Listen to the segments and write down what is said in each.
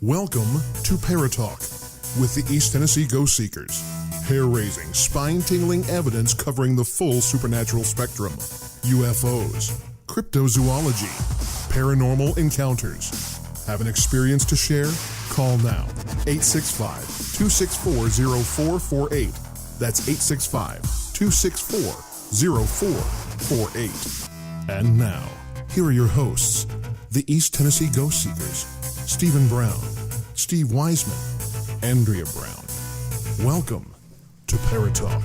Welcome to Para-Talk with the East Tennessee Ghost Seekers. Hair-raising, spine-tingling evidence covering the full supernatural spectrum. UFOs, cryptozoology, paranormal encounters. Have an experience to share? Call now. 865-264-0448. That's 865-264-0448. And now, here are your hosts, the East Tennessee Ghost Seekers, Stephen Brown, Steve Wiseman, Andrea Brown. Welcome to Para-Talk.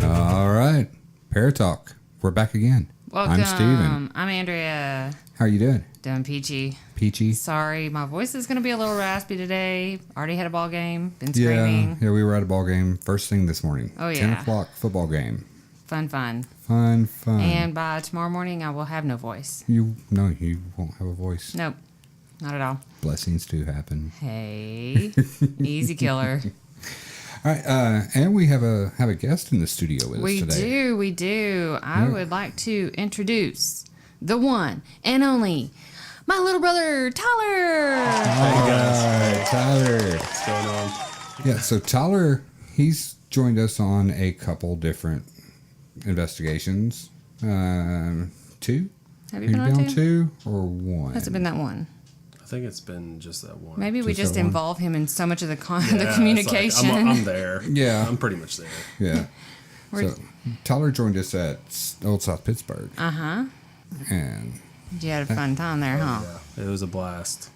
All right, Para-Talk. We're back again. Welcome. I'm Steven. I'm Andrea. How are you doing? Doing peachy. Peachy? Sorry, my voice is going to be a little raspy today. Already had a ball game. Been screaming. Yeah, we were at a ball game first thing this morning. Oh, yeah. 10 o'clock football game. Fun. Fun. And by tomorrow morning, I will have no voice. You won't have a voice. Nope. Not at all. Blessings do happen. Hey. Easy killer. All right, and we have a guest in the studio with us today. We do. I would like to introduce the one and only, my little brother, Tyler. Hey guys. Tyler. What's going on? Yeah, so Tyler, he's joined us on a couple different investigations. Two? Have you been on two or one? Has it been that one? I think it's been just that one. Maybe we just that one? involve him in so much of the Yeah, communication. It's like, I'm there. Yeah. I'm pretty much there. Yeah. We're- So Tyler joined us at Old South Pittsburgh. Uh-huh. And You had a fun time there, huh? Yeah, it was a blast.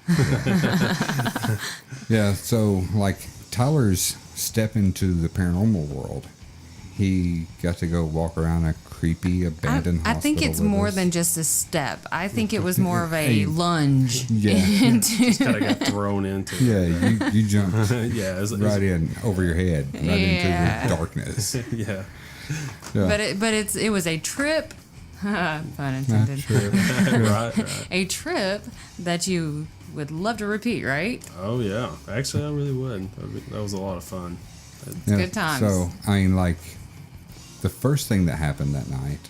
yeah, so like Tyler's step into the paranormal world. He got to go walk around a creepy abandoned I hospital. think it's with more us. than just a step. I think it was more of a lunge. Yeah. Just kind of got thrown into it. Yeah, you jumped Yeah, right in over your head, right into the darkness. Yeah. Yeah. But it was a trip. Pun intended. Sure. Right. A trip that you would love to repeat, right? Oh, yeah. Actually, I really would. That was a lot of fun. Yeah, good times. So, I mean, like, the first thing that happened that night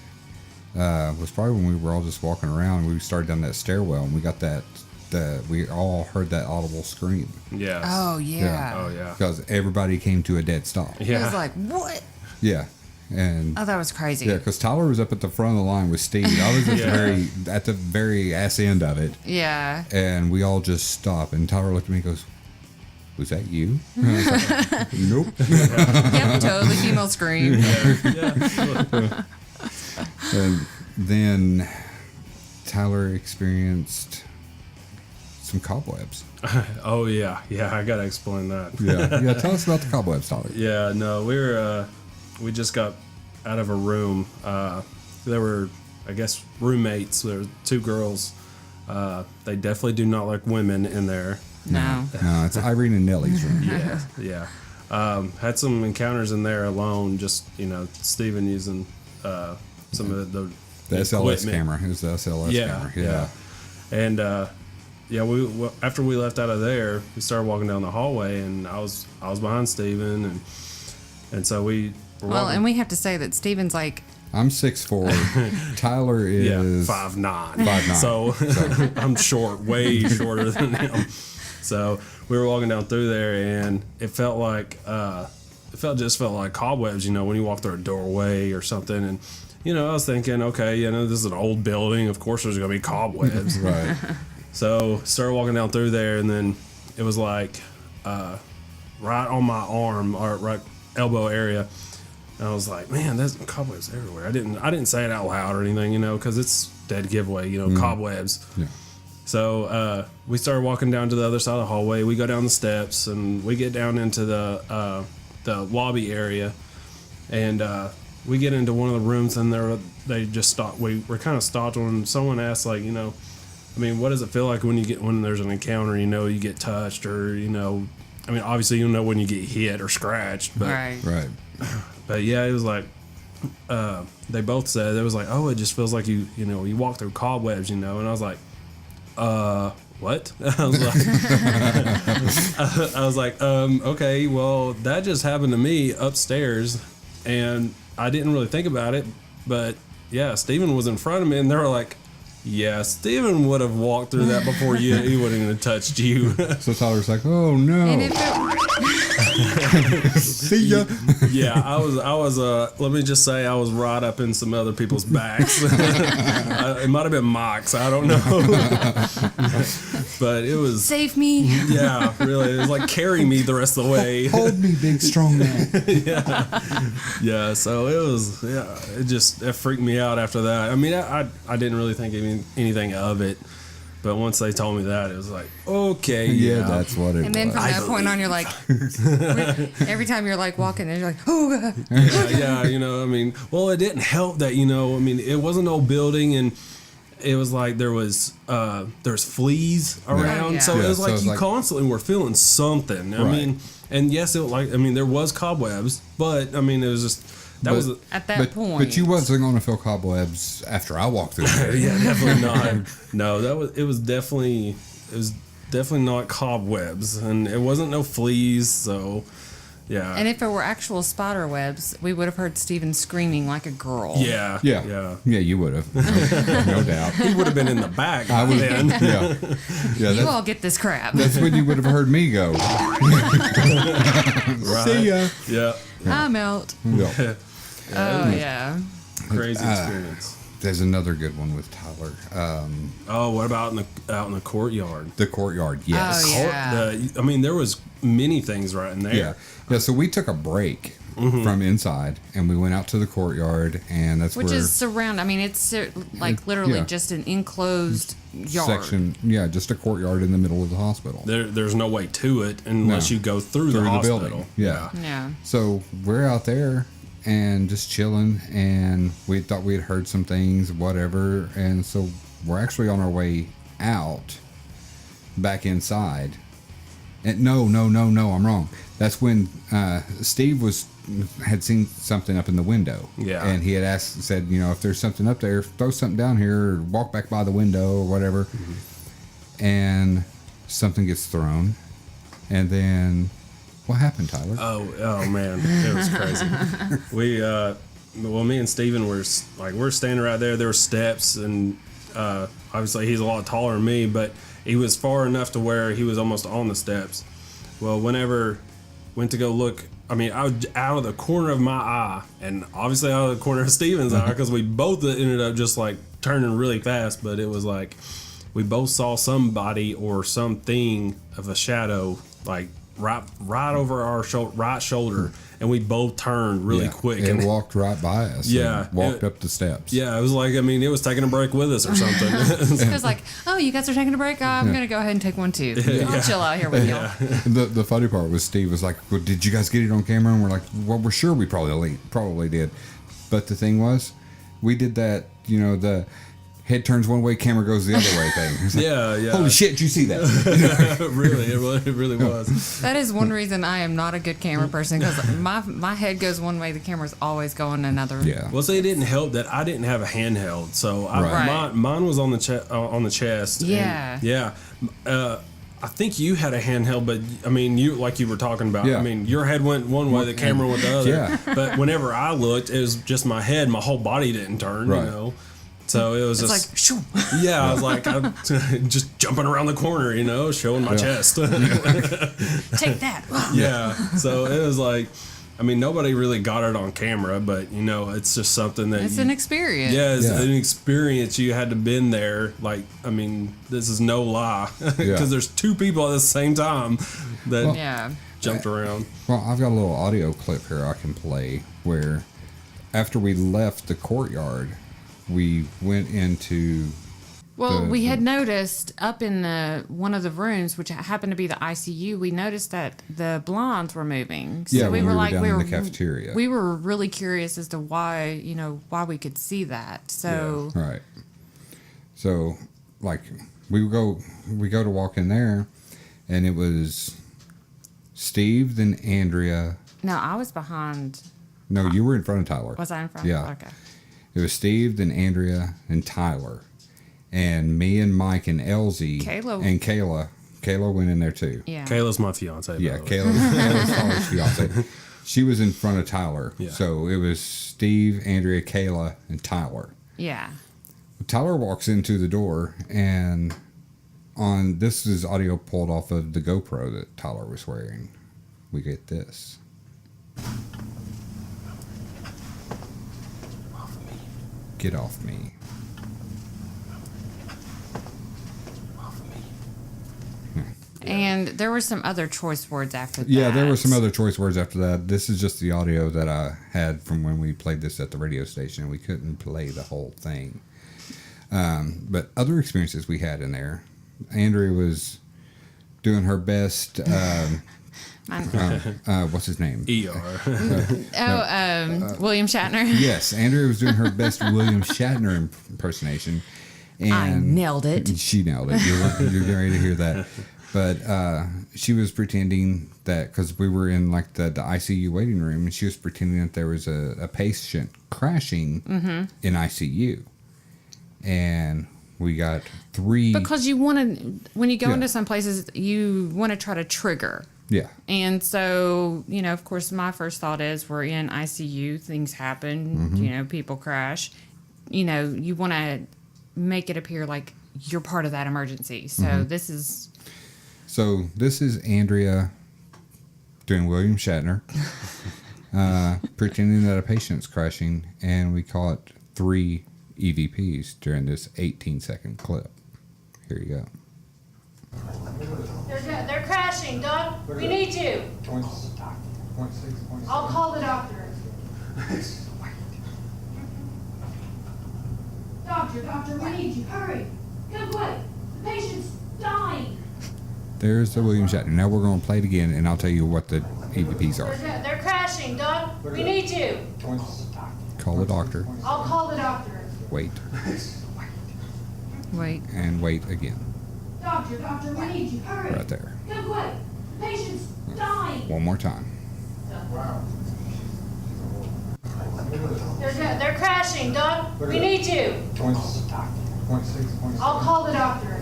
was probably when we were all just walking around. We started down that stairwell, and we got we all heard that audible scream. Yeah. Oh, yeah. Oh, yeah. Because everybody came to a dead stop. It Yeah. was like, what? Yeah. And Oh, that was crazy. yeah, because Tyler was up at the front of the line with Steve. I was at the very ass end of it, Yeah. and we all just stopped. And Tyler looked at me and goes, "Was that you?" And I was like, "Nope." Yep, totally female scream. Yeah. And then Tyler experienced some cobwebs. Oh, yeah. Yeah, I got to explain that. Yeah. Tell us about the cobwebs, Tyler. Yeah, no, we just got out of a room. There were, I guess, roommates. There were two girls. They definitely do not like women in there. No. No, it's Irene and Nellie's room. Yeah. Had some encounters in there alone. Just Steven using some of the SLS equipment. camera. It was the SLS camera. Yeah. And we after we left out of there, we started walking down the hallway, and I was behind Steven, and so we. Well, and we have to say that Steven's like, I'm 6'4". Tyler is 5'9". 5'9". So I'm short, way shorter than him. So we were walking down through there, and it felt like just felt like cobwebs. When you walk through a doorway or something, and I was thinking, okay, this is an old building. Of course, there's gonna be cobwebs. right. So started walking down through there, and then it was like right on my arm or right elbow area. And I was like, man, there's cobwebs everywhere. I didn't say it out loud or anything, because it's dead giveaway, cobwebs. Yeah. So we started walking down to the other side of the hallway. We go down the steps, and we get down into the lobby area, and we get into one of the rooms, and they just stopped. We were kind of stopped when someone asked, like, what does it feel like when there's an encounter? You get touched, or obviously when you get hit or scratched, but Right. But yeah, it was like they both said it was like, oh, it just feels like you walk through cobwebs, and I was like, what? I was like, okay, well, that just happened to me upstairs, and I didn't really think about it, but yeah, Steven was in front of me, and they were like, Yeah, Stephen would have walked through that before you. He wouldn't even have touched you. So Tyler's like, "Oh no!" And if it, See ya. Yeah, I was. Let me just say, I was right up in some other people's backs. It might have been Mox. I don't know. But it was. save me. Yeah, really. It was like carry me the rest of the way. Hold me, big strong man. Yeah. So it was. Yeah, it freaked me out after that. I mean, I didn't really think anything of it. But once they told me that, it was like, okay, Yeah, yeah. that's what it And then was. from that point on, you're like, every time you're like walking, and you're like, oh God. Yeah, I mean, well, it didn't help that, I mean, it wasn't no building, and it was like there's fleas around, yeah. so Yeah, it was so like it's you like- constantly were feeling something. I Right. mean, and yes, there was cobwebs, but I mean, it was just was At that point. But you wasn't going to feel cobwebs after I walked through there. yeah, definitely not. No, it was definitely not cobwebs, and it wasn't no fleas, so. Yeah. And if it were actual spider webs, we would have heard Steven screaming like a girl. Yeah. Yeah, you would have, no doubt. He would have been in the back. I would. then. Yeah. You That's, all get this crap. that's when you would have heard me go. See ya. Yeah. I'm out. Yeah. Oh, yeah. Crazy experience. There's another good one with Tyler. Oh, what about out in the courtyard? The courtyard. Yes. Oh, yeah. I mean, there was many things right in there. Yeah. So we took a break from inside and we went out to the courtyard, and that's Which where is surround. I mean, it's like literally Yeah. just an enclosed yard. section. Yeah, just a courtyard in the middle of the hospital. There's no way to it unless No. you go through Through the the hospital. building. Yeah. Yeah. So we're out there and just chilling, and we thought we had heard some things, whatever, and so we're actually on our way out back inside. And no, I'm wrong. That's when Steve had seen something up in the window. Yeah. And he had said, if there's something up there, throw something down here, or walk back by the window or whatever. Mm-hmm. And something gets thrown, and then. What happened, Tyler? Oh man, it was crazy. Me and Steven we're standing right there. There were steps, and obviously he's a lot taller than me, but he was far enough to where he was almost on the steps. Well, whenever went to go look, I mean, I was out of the corner of my eye, and obviously out of the corner of Steven's eye, because we both ended up just like turning really fast. But it was like we both saw somebody or something of a shadow, like. Right over our right shoulder, and we both turned really quick. It And walked right by us. Yeah, and walked up the steps. yeah, it was like, I mean, it was taking a break with us or something. It was like, oh, you guys are taking a break? I'm going to go ahead and take one too. I'll chill out here with y'all. The funny part was Steve was like, well, "Did you guys get it on camera?" And we're like, "Well, we're sure we probably did." But the thing was, we did that. The head turns one way, camera goes the other way thing. It's like, Yeah. Holy shit! Did you see that? Really, it really was. That is one reason I am not a good camera person, because my head goes one way, the camera's always going another. Yeah. Well, see, it didn't help that I didn't have a handheld, so Right. mine was on the chest. Yeah. And, yeah. I think you had a handheld, but I mean, you were talking about. Yeah. I mean, your head went one way, the camera went the other. Yeah. But whenever I looked, it was just my head. My whole body didn't turn. Right. So it was It's just like, shoo. yeah. I was like, I'm just jumping around the corner, showing my chest. Take that. Yeah. So it was like, I mean, nobody really got it on camera, but it's just something that It's an experience. yeah, it's Yeah. an experience. You had to been there. Like, I mean, this is no lie, because Yeah. there's two people at the same time that Yeah. jumped around. Well, I've got a little audio clip here I can play where, after we left the courtyard, we went into. Well, we had noticed up in one of the rooms, which happened to be the ICU, we noticed that the blinds were moving. So Yeah, we when were we were like, down in the cafeteria. We were really curious as to why we could see that. So Right. So, like, we go to walk in there, and it was Steve, then Andrea. no, I was behind. No, you were in front of Tyler. Was I in front? Yeah. Okay. It was Steve, then Andrea, and Tyler. And me and Mike and Elsie Kayla. and Kayla. Kayla went in there too. Yeah. Kayla's my fiance. by Yeah, the way. Kayla's Tyler's fiance. She was in front of Tyler. Yeah. So it was Steve, Andrea, Kayla, and Tyler. Yeah. Tyler walks into the door, and this is audio pulled off of the GoPro that Tyler was wearing. We get this. Get off me. And there were some other choice words after that. Yeah, there were some other choice words after that. This is just the audio that I had from when we played this at the radio station. We couldn't play the whole thing. But other experiences we had in there. Andrea was doing her best. What's his name? ER. William Shatner. Yes, Andrea was doing her best William Shatner impersonation. And I nailed it. She nailed it. You're getting ready to hear that. But she was pretending that, because we were in like the ICU waiting room, and she was pretending that there was a patient crashing in ICU. And we got 3. Because you want to, when you go into some places, you want to try to trigger. Yeah. And so, of course, my first thought is we're in ICU, things happen, people crash. You want to make it appear like you're part of that emergency. So this is Andrea doing William Shatner, pretending that a patient's crashing, and we caught 3 EVPs during this 18-second clip. Here you go. They're crashing, Doc. We need you. I'll call the doctor. Doctor, we need you. Hurry. Good way. The patient's dying. There's the William Shatner. Now we're going to play it again, and I'll tell you what the EVPs are. They're crashing, Doc. We need you. Call the doctor. I'll call the doctor. Wait. wait. And wait again. Doctor, we need you. Hurry. Right there. Good way. The patient's dying. One more time. They're crashing, Doc. We need you. I'll call the doctor.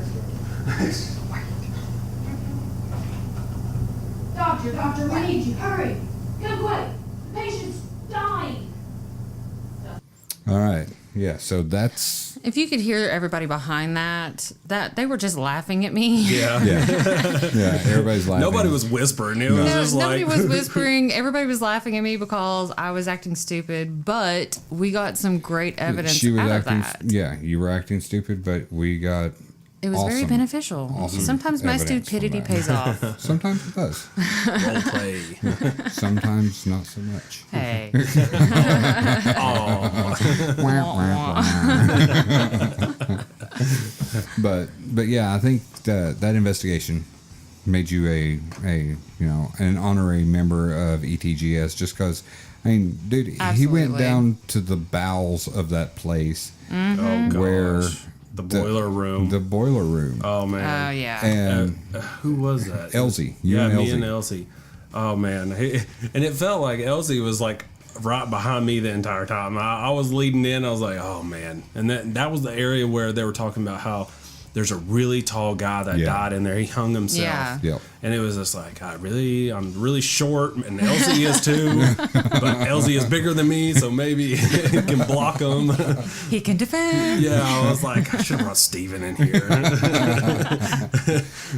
Doctor, we need you. Hurry. Good way. The patient's dying. All right. Yeah, so that's... If you could hear everybody behind that they were just laughing at me. Yeah. Yeah, everybody's laughing. Nobody was whispering. It was just Nobody like... was whispering. Everybody was laughing at me because I was acting stupid, but we got some great evidence out of that. Yeah, you were acting stupid, but we got... It was very beneficial. Sometimes my stupidity pays off. Sometimes it does. Role play. Sometimes not so much. Hey. But yeah, I think that investigation made you an honorary member of ETGS, just because, I mean, dude, Absolutely. He went down to the bowels of that place Oh, gosh. where The boiler room. The boiler room. Oh, man. Oh, yeah. And who was that? Elsie. Me and Elsie. Oh, man. And it felt like Elsie was like right behind me the entire time. I was leading in. I was like, oh, man. And that was the area where they were talking about how there's a really tall guy that died in there. He hung himself. Yeah. Yep. And it was just like, I'm really short, and Elsie is too. But Elsie is bigger than me, so maybe he can block him. He can defend. Yeah, I was like, I should have brought Stephen in here.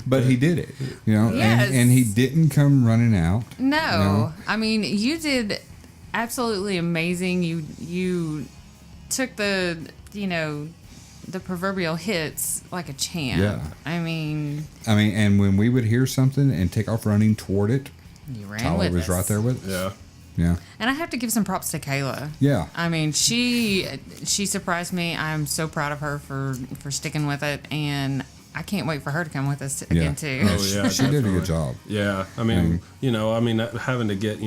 But he did it, Yes. and he didn't come running out. No. I mean, you did absolutely amazing. You took the proverbial hits like a champ. Yeah. I mean, and when we would hear something and take off running toward it, you ran Tyler with was us. right there with us. Yeah. Yeah. And I have to give some props to Kayla. Yeah. I mean, she surprised me. I'm so proud of her for sticking with it, and I can't wait for her to come with us again too. Oh, yeah. She did a definitely. good job. Yeah, I mean, having to get,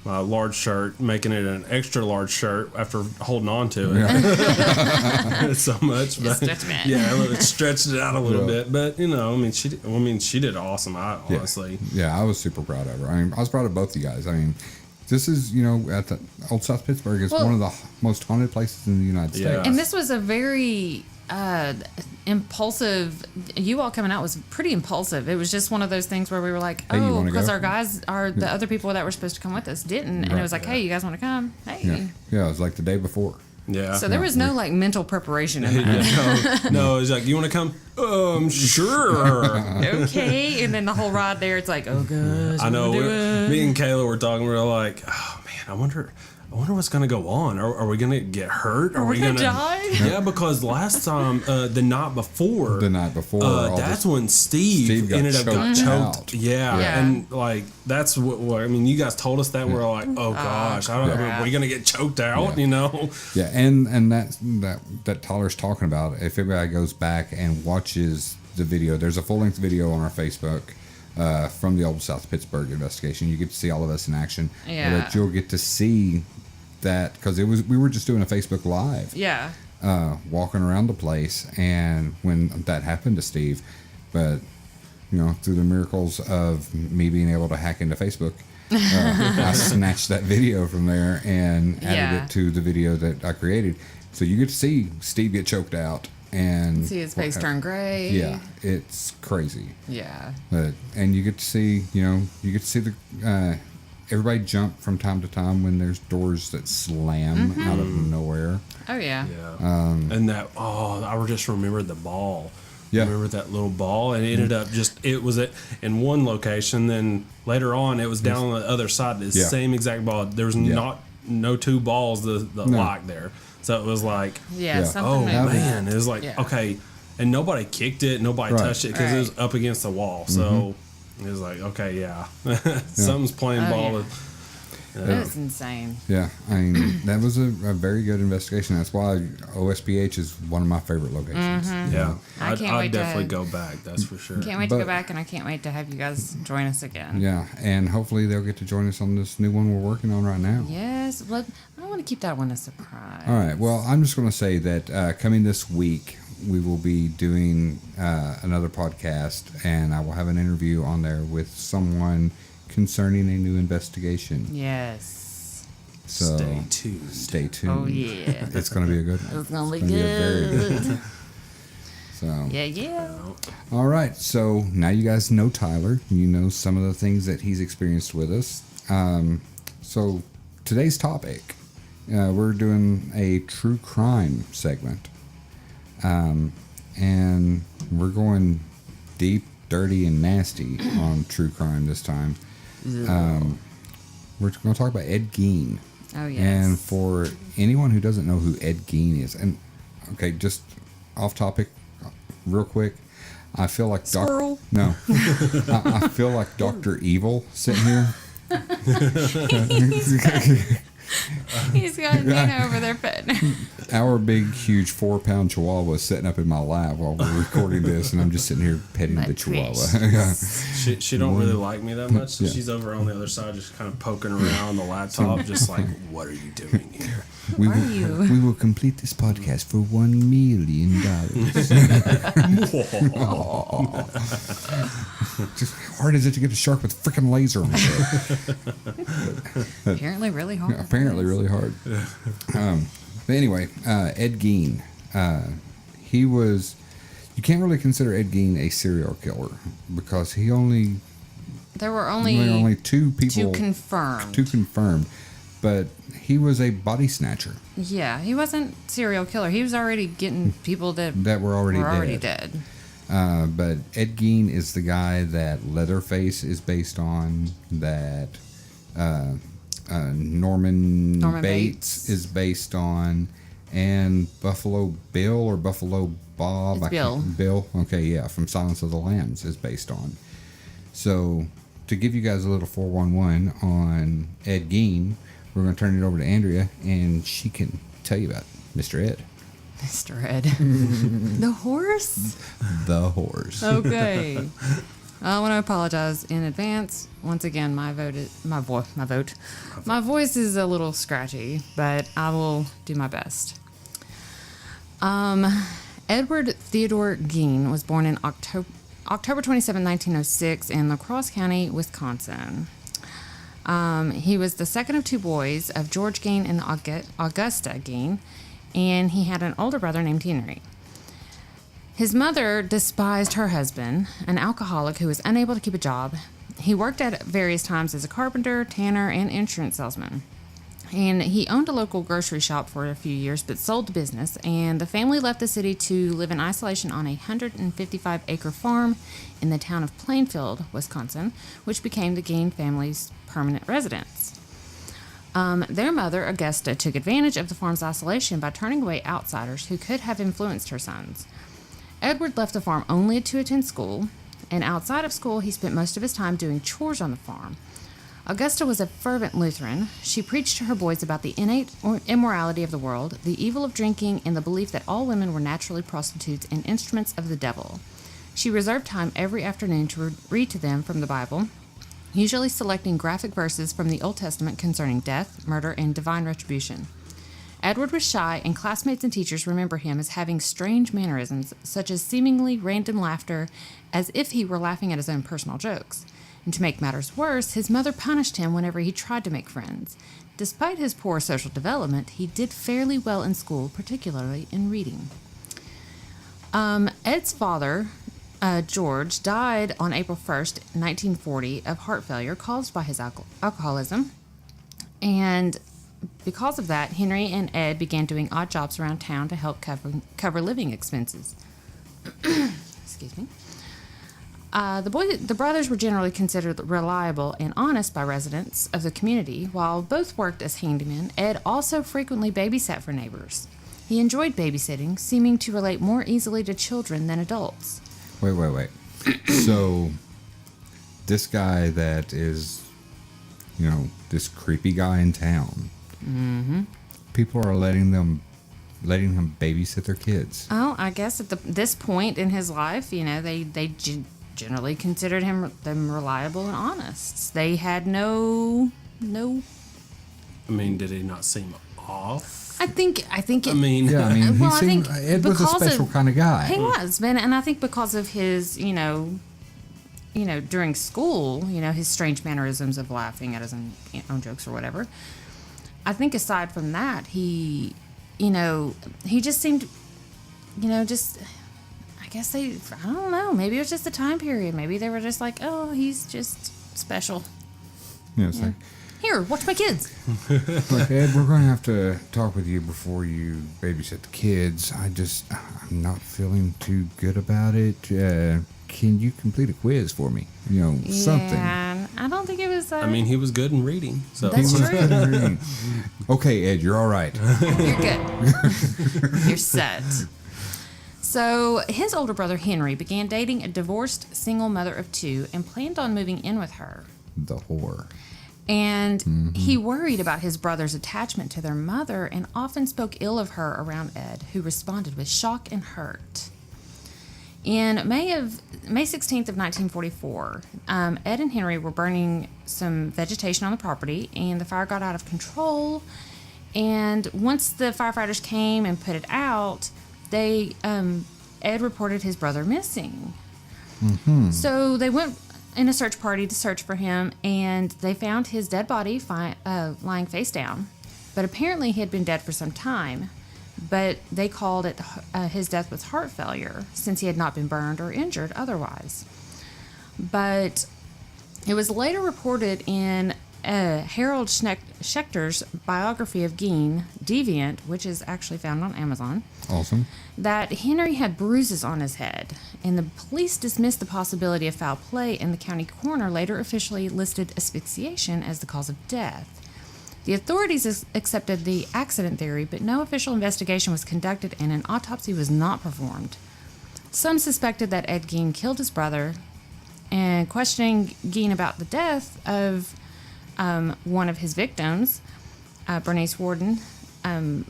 a large shirt, making it an extra large shirt after holding on to it so much. But, Stretch it. Yeah, it stretched it out a little bit. But, she did awesome, honestly. Yeah, I was super proud of her. I mean, I was proud of both you guys. I mean, this is, at the Old South Pittsburgh, it's one of the most haunted places in the United States. Yeah. And this was a very impulsive. You all coming out was pretty impulsive. It was just one of those things where we were like, Hey, you oh, wanna because go? our guys are the other people that were supposed to come with us didn't, and it was like, hey, you guys want to come? Hey, Yeah, it was like the day before. Yeah. So there was no like mental preparation in that. no, it's like, you want to come? Sure. Okay, and then the whole ride there, it's like, oh gosh, I know. what am I doing? Me and Kayla were talking. We were like, oh man, I wonder what's gonna go on. Are we gonna get hurt? Are we gonna die? Yeah, because last time, the night before, that's when Steve ended up got choked. Yeah, and like that's what I mean. You guys told us that we're like, oh gosh, I don't know, are we gonna get choked out? You know? Yeah, and that Tyler's talking about. If everybody goes back and watches the video, there's a full-length video on our Facebook. From the old South Pittsburgh investigation, you get to see all of us in action. Yeah, but you'll get to see that because we were just doing a Facebook Live. Yeah. Walking around the place, and when that happened to Steve, but through the miracles of me being able to hack into Facebook, I snatched that video from there and added it to the video that I created. So you get to see Steve get choked out. And see his face turn gray. Yeah, it's crazy. Yeah. And you get to see, the everybody jump from time to time when there's doors that slam out of nowhere. Oh yeah. Yeah. And that I just remembered the ball. Yeah. Remember that little ball, and it ended up it was in one location. Then later on, it was down on the other side. The same exact ball. There was no two balls like there. So it was like, something. Man, it was like okay, and nobody kicked it, nobody touched it because it was up against the wall. So it was like, okay, something's playing ball. Yeah. That's insane. Yeah, I mean that was a very good investigation. That's why OSPH is one of my favorite locations. Yeah, I'd definitely go back. That's for sure. Can't wait to go back, and I can't wait to have you guys join us again. Yeah, and hopefully they'll get to join us on this new one we're working on right now. Yes, well, I want to keep that one a surprise. All right. Well, I'm just going to say that coming this week, we will be doing another podcast, and I will have an interview on there with someone concerning a new investigation. Yes. So stay tuned. Oh yeah. It's going to be a good one. It's going to be good. So. Yeah. All right. So now you guys know Tyler. You know some of the things that he's experienced with us. So today's topic, we're doing a true crime segment. And we're going deep, dirty, and nasty on true crime this time. We're going to talk about Ed Gein. Oh, yes. And for anyone who doesn't know who Ed Gein is, and okay, just off topic, real quick, I feel like I feel like Dr. Evil sitting here. He's got Nina over there petting. Our big, huge 4-pound Chihuahua is sitting up in my lap while we're recording this, and I'm just sitting here petting the Chihuahua. She don't really like me that much, so she's over on the other side, just kind of poking around the laptop, just like, what are you doing here? We will complete this podcast for $1 million. How hard is it to get a shark with a freaking laser on it? Apparently really hard. Apparently really hard. But anyway, Ed Gein. He was... You can't really consider Ed Gein a serial killer because he only... There were only two people... Two confirmed. But he was a body snatcher. Yeah, he wasn't serial killer. He was already getting people that were already dead. But Ed Gein is the guy that Leatherface is based on, that Norman Bates is based on, and Buffalo Bill or Buffalo Bob. It's Bill. Bill, okay, yeah, from Silence of the Lambs is based on. So, to give you guys a little 411 on Ed Gein, we're going to turn it over to Andrea, and she can tell you about Mr. Ed. Mr. Ed. The horse? The horse. Okay. I want to apologize in advance. Once again, my voice is a little scratchy, but I will do my best. Edward Theodore Gein was born in October 27, 1906 in La Crosse County, Wisconsin. He was the second of two boys of George Gein and Augusta Gein, and he had an older brother named Henry. His mother despised her husband, an alcoholic who was unable to keep a job. He worked at various times as a carpenter, tanner, and insurance salesman. And he owned a local grocery shop for a few years, but sold the business, and the family left the city to live in isolation on a 155-acre farm in the town of Plainfield, Wisconsin, which became the Gein family's permanent residence. Their mother, Augusta, took advantage of the farm's isolation by turning away outsiders who could have influenced her sons. Edward left the farm only to attend school, and outside of school, he spent most of his time doing chores on the farm. Augusta was a fervent Lutheran. She preached to her boys about the innate immorality of the world, the evil of drinking, and the belief that all women were naturally prostitutes and instruments of the devil. She reserved time every afternoon to read to them from the Bible, usually selecting graphic verses from the Old Testament concerning death, murder, and divine retribution. Edward was shy, and classmates and teachers remember him as having strange mannerisms, such as seemingly random laughter, as if he were laughing at his own personal jokes. And to make matters worse, his mother punished him whenever he tried to make friends. Despite his poor social development, he did fairly well in school, particularly in reading. Ed's father, George, died on April 1st, 1940, of heart failure caused by his alcoholism. And because of that, Henry and Ed began doing odd jobs around town to help cover living expenses. Excuse me. The brothers were generally considered reliable and honest by residents of the community. While both worked as handymen, Ed also frequently babysat for neighbors. He enjoyed babysitting, seeming to relate more easily to children than adults. Wait. So, this guy that is, this creepy guy in town, people are letting him babysit their kids. Oh, I guess at this point in his life, they generally considered them reliable and honest. They had no. I mean, did he not seem off? I think. Ed was a because special kind of guy. He was, and I think because of his, during school, his strange mannerisms of laughing at his own jokes or whatever. I think aside from that, he just seemed, I guess I don't know, maybe it was just the time period. Maybe they were just like, oh, he's just special. It's like, here, watch my kids. Look, Ed, we're going to have to talk with you before you babysit the kids. I'm not feeling too good about it. Can you complete a quiz for me? Something. Yeah, I don't think it was. I mean, he was good in reading. So. That's true. Okay, Ed, you're all right. You're good. You're set. So his older brother Henry began dating a divorced single mother of two and planned on moving in with her. The whore. And he worried about his brother's attachment to their mother and often spoke ill of her around Ed, who responded with shock and hurt. In May 16th of 1944, Ed and Henry were burning some vegetation on the property, and the fire got out of control. And once the firefighters came and put it out, Ed reported his brother missing. So they went in a search party to search for him, and they found his dead body lying face down. But apparently he had been dead for some time. But they called it his death was heart failure, since he had not been burned or injured otherwise. But it was later reported in Harold Schechter's biography of Gein, Deviant, which is actually found on Amazon. Awesome. That Henry had bruises on his head, and the police dismissed the possibility of foul play, and the county coroner later officially listed asphyxiation as the cause of death. The authorities accepted the accident theory, but no official investigation was conducted and an autopsy was not performed. Some suspected that Ed Gein killed his brother, and questioning Gein about the death of one of his victims, Bernice Warden, and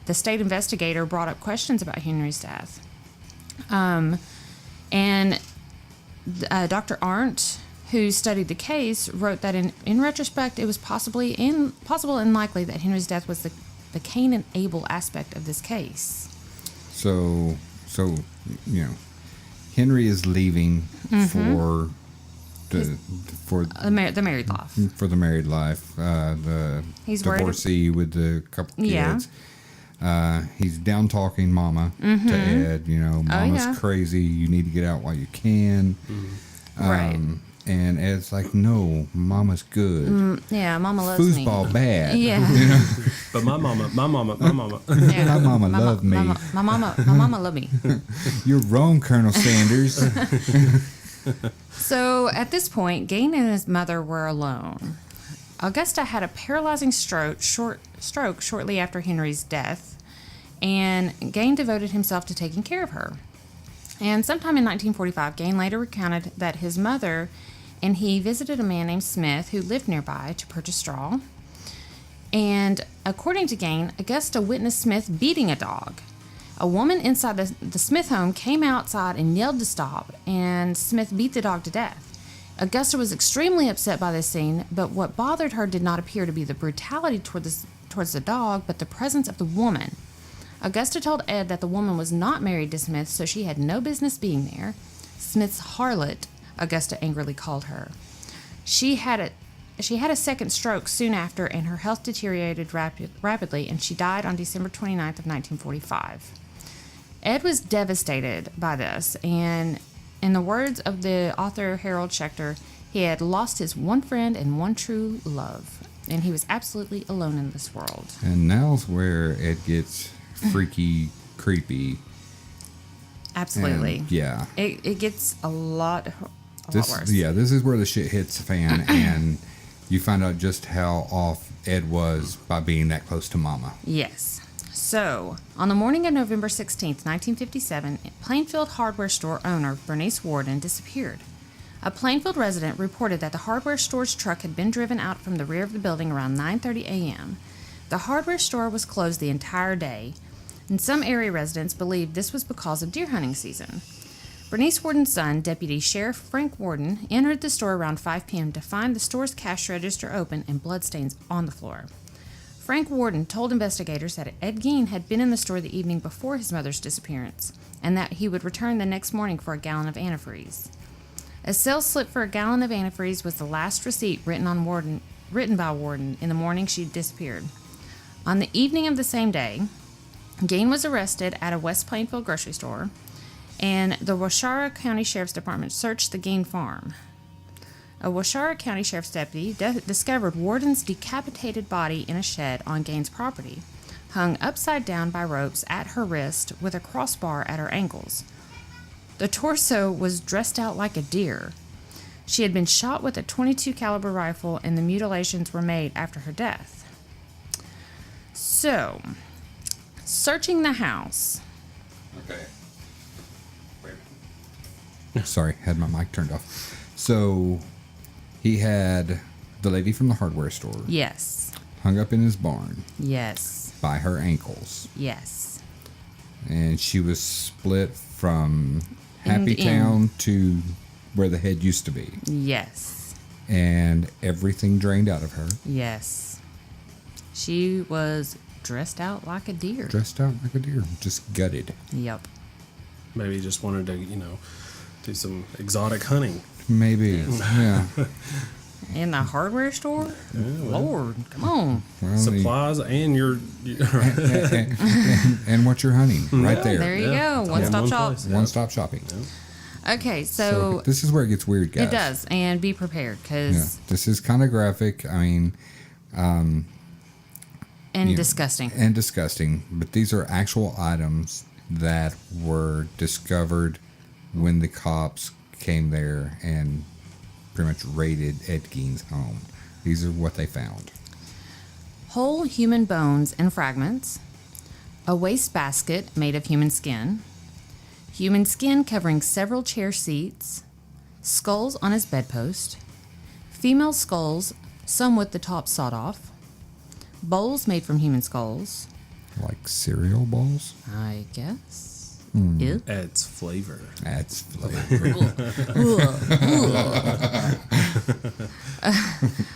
the state investigator brought up questions about Henry's death. Dr. Arndt, who studied the case, wrote that in retrospect, it was possible and likely that Henry's death was the Cain and Abel aspect of this case. So Henry is leaving for the married life. For the married life. The He's divorcee with the couple kids. Yeah. He's down talking Mama to Ed. Mama's crazy. You need to get out while you can. Right. And Ed's like, no, Mama's good. Yeah, Mama loves me. Foosball bad. Yeah. But my mama. Yeah. My mama loved me. My mama loved me. You're wrong, Colonel Sanders. So at this point, Gein and his mother were alone. Augusta had a paralyzing stroke shortly after Henry's death, and Gein devoted himself to taking care of her. And sometime in 1945, Gein later recounted that his mother and he visited a man named Smith who lived nearby to purchase straw. And according to Gein, Augusta witnessed Smith beating a dog. A woman inside the Smith home came outside and yelled to stop, and Smith beat the dog to death. Augusta was extremely upset by this scene, but what bothered her did not appear to be the brutality towards the dog, but the presence of the woman. Augusta told Ed that the woman was not married to Smith, so she had no business being there. Smith's harlot, Augusta angrily called her. She had a second stroke soon after, and her health deteriorated rapidly, and she died on December 29th of 1945. Ed was devastated by this, and in the words of the author Harold Schechter, he had lost his one friend and one true love, and he was absolutely alone in this world. And now's where it gets freaky, creepy. Absolutely. And, yeah. It gets a lot worse. Yeah, this is where the shit hits the fan, and you find out just how off Ed was by being that close to Mama. Yes. So, on the morning of November 16th, 1957, Plainfield hardware store owner Bernice Warden disappeared. A Plainfield resident reported that the hardware store's truck had been driven out from the rear of the building around 9:30 a.m. The hardware store was closed the entire day, and some area residents believed this was because of deer hunting season. Bernice Warden's son, Deputy Sheriff Frank Warden, entered the store around 5 p.m. to find the store's cash register open and bloodstains on the floor. Frank Warden told investigators that Ed Gein had been in the store the evening before his mother's disappearance, and that he would return the next morning for a gallon of antifreeze. A sales slip for a gallon of antifreeze was the last receipt written by Warden in the morning she disappeared. On the evening of the same day, Gein was arrested at a West Plainfield grocery store, and the Waushara County Sheriff's Department searched the Gein farm. A Waushara County Sheriff's deputy discovered Warden's decapitated body in a shed on Gein's property, hung upside down by ropes at her wrist with a crossbar at her ankles. The torso was dressed out like a deer. She had been shot with a .22 caliber rifle, and the mutilations were made after her death. So, searching the house. Okay. Wait. Sorry, had my mic turned off. So, he had the lady from the hardware store Yes. hung up in his barn Yes. by her ankles. Yes. And she was split from End Happy to Town end. to where the head used to be. Yes. And everything drained out of her. Yes. She was dressed out like a deer. Dressed out like a deer. Just gutted. Yep. Maybe he just wanted to, do some exotic hunting. Maybe. Yeah. In the hardware store? well. Lord, come on. Well, Supplies and your and what you're hunting. Right there. There you Yeah. go. All in One-stop one shop. place. One-stop shopping. Okay, So so this is where it gets weird, guys. it does. And be prepared Yeah. because This is kind of graphic. I mean, and Yeah. disgusting. and disgusting, but these are actual items that were discovered when the cops came there and pretty much raided Ed Gein's home. These are what they found. Whole human bones and fragments, a waste basket made of human skin covering several chair seats, skulls on his bedpost, female skulls, some with the top sawed off, bowls made from human skulls, Like cereal balls. I guess. Hmm. Ew. adds flavor. That's flavor.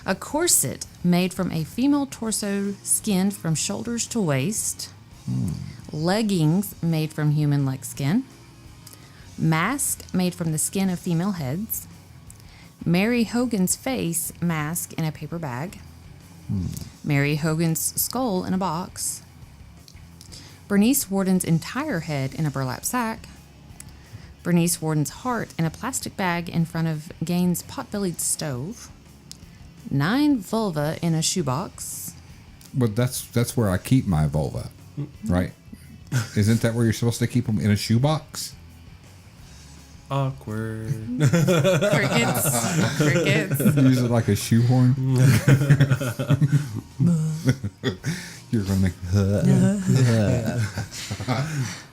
A corset made from a female torso skinned from shoulders to waist, leggings made from human leg skin, mask made from the skin of female heads, Mary Hogan's face mask in a paper bag, Mary Hogan's skull in a box, Bernice Warden's entire head in a burlap sack, Bernice Warden's heart in a plastic bag in front of Gain's pot-bellied stove, 9 vulva in a shoebox. Well, that's where I keep my vulva, right? Isn't that where you're supposed to keep them, in a shoebox? Awkward. Crickets. Use it like a shoehorn. You're gonna make.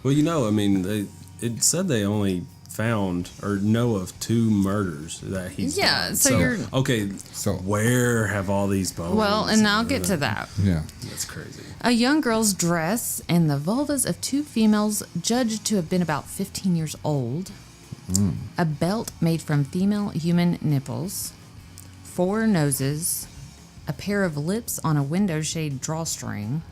Well, I mean, it said they only found or know of 2 murders that he's done. So you're... Okay, So- where have all these bones? Well, and I'll get to that. Yeah. That's crazy. A young girl's dress and the vulvas of 2 females judged to have been about 15 years old. A belt made from female human nipples. 4 noses. A pair of lips on a window shade drawstring.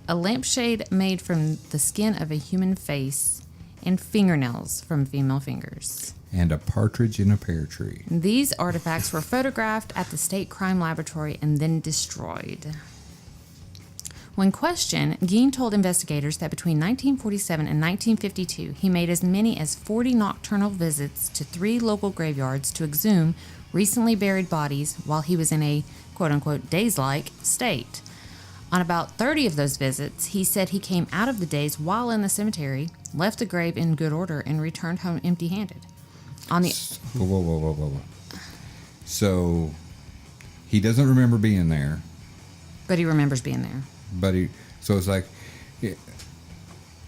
A lampshade made from the skin of a human face. And fingernails from female fingers. And a partridge in a pear tree. These artifacts were photographed at the State Crime Laboratory and then destroyed. When questioned, Gein told investigators that between 1947 and 1952, he made as many as 40 nocturnal visits to 3 local graveyards to exhume recently buried bodies while he was in a quote-unquote daze-like state. On about 30 of those visits, he said he came out of the daze while in the cemetery, left the grave in good order, and returned home empty-handed. On the Whoa. So, he doesn't remember being there. But he remembers being there. So it's like,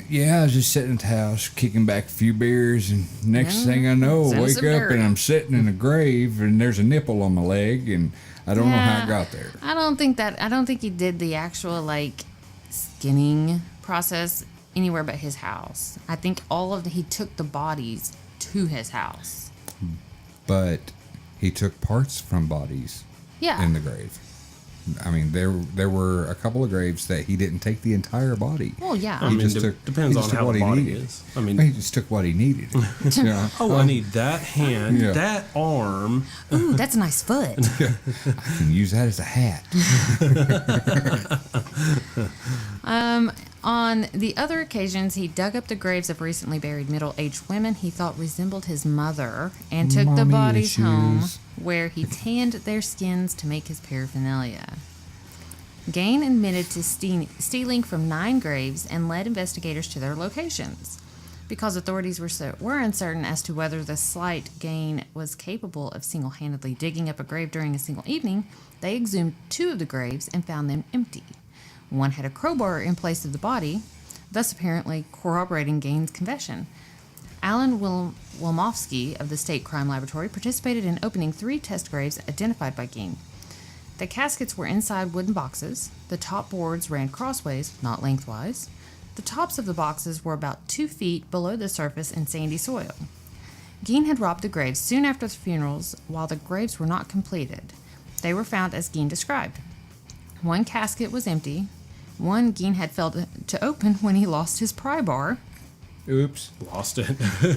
yeah, I was just sitting at the house, kicking back a few beers, and next thing I know, I wake up and I'm sitting in a grave, and there's a nipple on my leg, and I don't know how it got there. I don't think he did the actual skinning process anywhere but his house. I think he took the bodies to his house. But he took parts from bodies in the grave. I mean, there were a couple of graves that he didn't take the entire body. Well, yeah. I mean, depends on how the body is. I mean, he just took what he needed. Yeah. I need that hand, that arm. Ooh, that's a nice foot. I can use that as a hat. On the other occasions, he dug up the graves of recently buried middle-aged women he thought resembled his mother and took the Mommy bodies home, issues. where he tanned their skins to make his paraphernalia. Gein admitted to stealing from 9 graves and led investigators to their locations. Because authorities were uncertain as to whether the slight Gein was capable of single-handedly digging up a grave during a single evening, they exhumed 2 of the graves and found them empty. One had a crowbar in place of the body, thus apparently corroborating Gein's confession. Alan Wilmofsky of the State Crime Laboratory participated in opening 3 test graves identified by Gein. The caskets were inside wooden boxes. The top boards ran crossways, not lengthwise. The tops of the boxes were about 2 feet below the surface in sandy soil. Gein had robbed the graves soon after the funerals while the graves were not completed. They were found as Gein described. 1 casket was empty. 1 Gein had failed to open when he lost his pry bar. Oops. Lost it.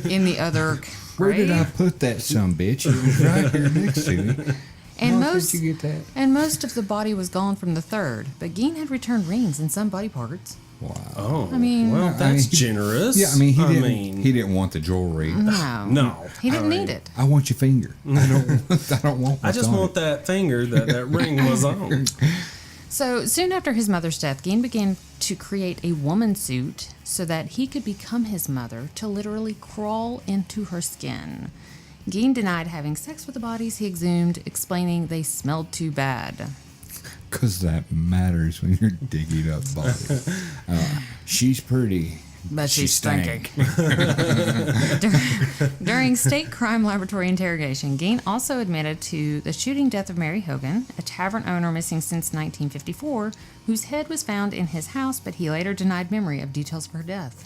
In the other Where grave. did I put that bitch? It was right here next to me. And How most did you get that? and most of the body was gone from the 3rd, but Gein had returned rings and some body parts. Wow. Oh, I mean- well, that's I mean, generous. Yeah, I mean, he didn't want the jewelry. No. He didn't need it. I want your finger. I don't want. I just want that finger that ring was on. So soon after his mother's death, Gein began to create a woman suit so that he could become his mother, to literally crawl into her skin. Gein denied having sex with the bodies he exhumed, explaining they smelled too bad. Because that matters when you're digging up bodies. She's pretty, But she she's stank. During State Crime Laboratory interrogation, Gein also admitted to the shooting death of Mary Hogan, a tavern owner missing since 1954, whose head was found in his house, but he later denied memory of details of her death.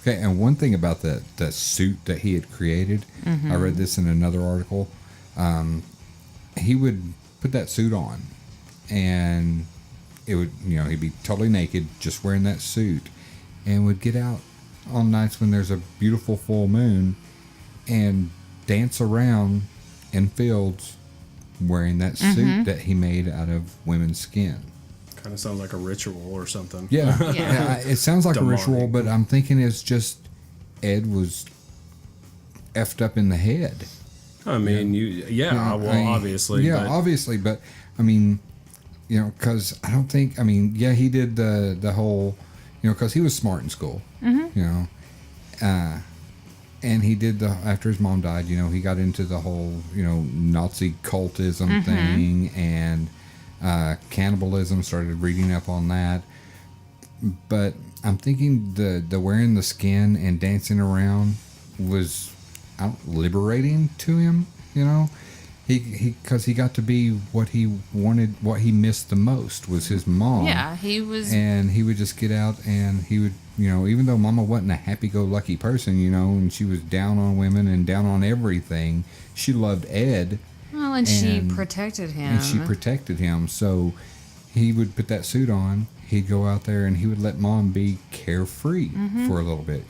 Okay, and one thing about the suit that he had created, I read this in another article. He would put that suit on, and it would, he'd be totally naked, just wearing that suit, and would get out on nights when there's a beautiful full moon and dance around in fields wearing that suit that he made out of women's skin. Kind of sounds like a ritual or something. Yeah, Yeah. it sounds like Demonic. a ritual, but I'm thinking it's just Ed was effed up in the head. I mean, obviously. Yeah, but obviously, but I mean, because I don't think, he did the whole, because he was smart in school, and he did after his mom died, he got into the whole, Nazi cultism thing and cannibalism, started reading up on that. But I'm thinking the wearing the skin and dancing around was liberating to him, because he got to be what he wanted, what he missed the most was his mom. Yeah, he was. And he would just get out and he would, even though Mama wasn't a happy-go-lucky person, and she was down on women and down on everything, she loved Ed. Well, and she protected him. So he would put that suit on. He'd go out there and he would let Mom be carefree for a little bit,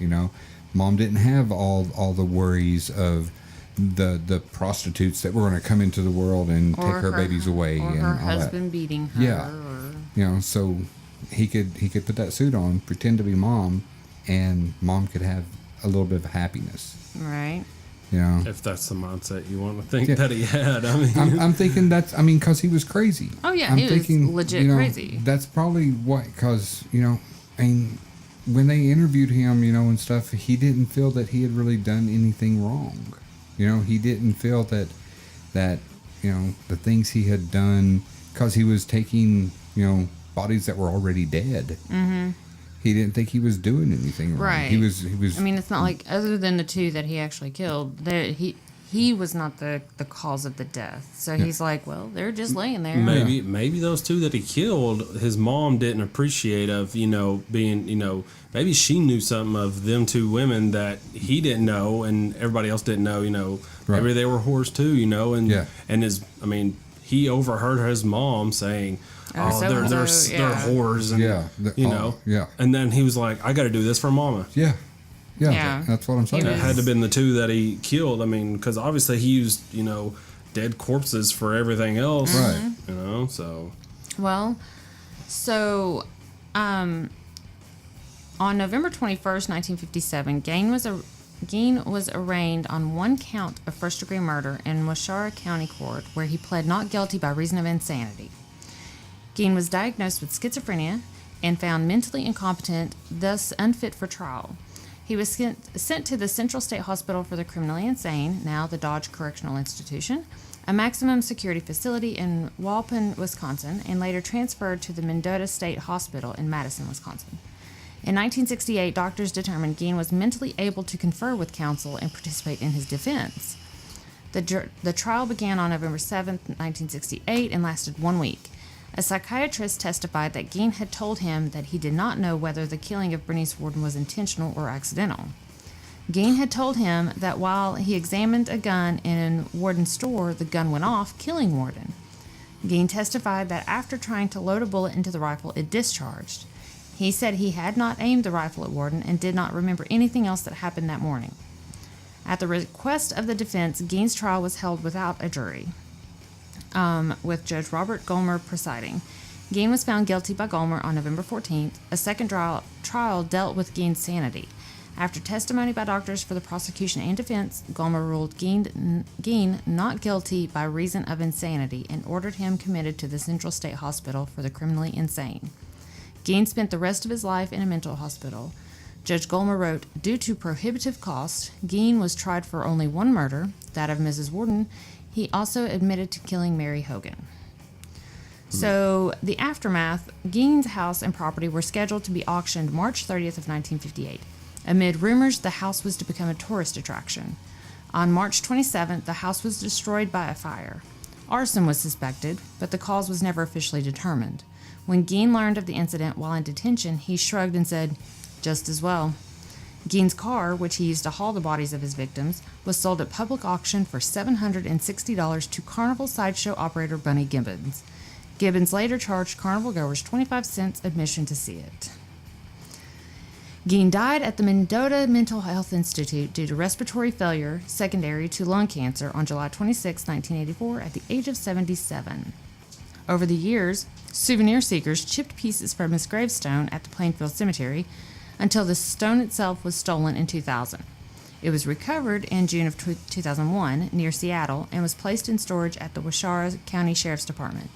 Mom didn't have all the worries of the prostitutes that were going to come into the world and take her babies away, or and her all husband that. beating her. Yeah, so he could put that suit on, pretend to be Mom, and Mom could have a little bit of happiness. Right. If that's the mindset you want to think that he had, I mean, I'm thinking because he was crazy. Oh yeah, I'm he thinking, was legit crazy. That's probably because when they interviewed him, and stuff, he didn't feel that he had really done anything wrong. He didn't feel that the things he had done, because he was taking, bodies that were already dead. Mm-hmm. He didn't think he was doing anything wrong. Right. He was. I mean, it's not like, other than the two that he actually killed, he was not the cause of the death. So he's like, well, they're just laying there. maybe those two that he killed, his mom didn't appreciate of, being, maybe she knew something of them two women that he didn't know and everybody else didn't know, Right. maybe they were whores too, and he overheard his mom saying, they're whores, and and then he was like, I got to do this for Mama. Yeah, that's what I'm saying. It had to have been the two that he killed. I mean, because obviously he used, dead corpses for everything else. Right. So. Well, so on November 21st, 1957, Gein was arraigned on one count of first-degree murder in Waushara County Court, where he pled not guilty by reason of insanity. Gein was diagnosed with schizophrenia and found mentally incompetent, thus unfit for trial. He was sent to the Central State Hospital for the Criminally Insane, now the Dodge Correctional Institution, a maximum security facility in Walpin, Wisconsin, and later transferred to the Mendota State Hospital in Madison, Wisconsin. In 1968, doctors determined Gein was mentally able to confer with counsel and participate in his defense. The trial began on November 7, 1968, and lasted 1 week. A psychiatrist testified that Gein had told him that he did not know whether the killing of Bernice Worden was intentional or accidental. Gein had told him that while he examined a gun in Worden's store, the gun went off, killing Worden. Gein testified that after trying to load a bullet into the rifle, it discharged. He said he had not aimed the rifle at Worden and did not remember anything else that happened that morning. At the request of the defense, Gein's trial was held without a jury, with Judge Robert Gomer presiding. Gein was found guilty by Gomer on November 14th. A second trial dealt with Gein's sanity. After testimony by doctors for the prosecution and defense, Gomer ruled Gein not guilty by reason of insanity and ordered him committed to the Central State Hospital for the Criminally Insane. Gein spent the rest of his life in a mental hospital. Judge Gomer wrote, due to prohibitive costs, Gein was tried for only one murder, that of Mrs. Worden. He also admitted to killing Mary Hogan. So, the aftermath, Gein's house and property were scheduled to be auctioned March 30th of 1958. Amid rumors, the house was to become a tourist attraction. On March 27th, the house was destroyed by a fire. Arson was suspected, but the cause was never officially determined. When Gein learned of the incident while in detention, he shrugged and said, just as well. Gein's car, which he used to haul the bodies of his victims, was sold at public auction for $760 to Carnival sideshow operator Bunny Gibbons. Gibbons later charged carnival goers 25 cents admission to see it. Gein died at the Mendota Mental Health Institute due to respiratory failure secondary to lung cancer on July 26, 1984, at the age of 77. Over the years, souvenir seekers chipped pieces from his gravestone at the Plainfield Cemetery until the stone itself was stolen in 2000. It was recovered in June of 2001 near Seattle and was placed in storage at the Washara County Sheriff's Department.